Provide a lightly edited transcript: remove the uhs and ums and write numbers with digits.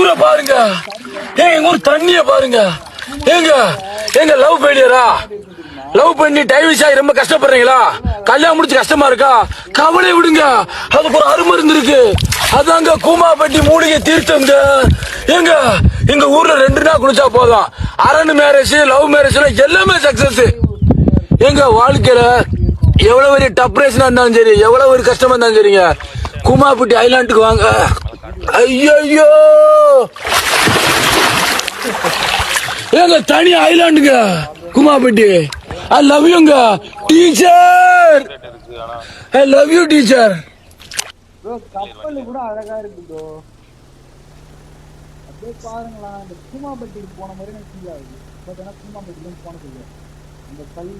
ஊரை பாருங்க, எங்க ஊர் தண்ணிய பாருங்க. எங்க எங்க லவ் ஃபெயிலியரா? லவ் பண்ணி டைவர்ஸ் ஆகி ரொம்ப கஷ்டப்படுறீங்களா? கல்யாணம் முடிச்சு கஷ்டமா இருக்கா? கவலை விடுங்க, அதுக்கு ஒரு அருமருந்து இருக்கு. அதாங்க கூமாப்பட்டி மூலிகை தீர்த்தங்க. எங்க எங்க ஊர்ல 2 நாள் குளிச்சா போதும். அரேஞ்ச் மேரேஜ், லவ் மேரேஜ் எல்லாமே சக்சஸ். எங்க வாழ்க்கையில எவ்வளவு பெரிய டப்ரேஷனா இருந்தாலும் சரி, எவ்வளவு ஒரு கஷ்டமா இருந்தாலும் சரிங்க, கூமாப்பட்டி ஐலாண்டுக்கு வாங்க. ஐயோ எங்க தனி ஐலாண்டுங்க குமாபட்டி. ஐ லவ் யூங்க teacher, I love you teacher. கப்பல் கூட அழகா இருக்கு ப்ரோ. அப்படியே பாருங்களா, இந்த கூமாப்பட்டிக்கு போன மாதிரி எனக்கு ஃபீல் ஆகுது. பட் ஆனால் கூமாப்பட்டிக்கு போனது இல்லை. அந்த கல்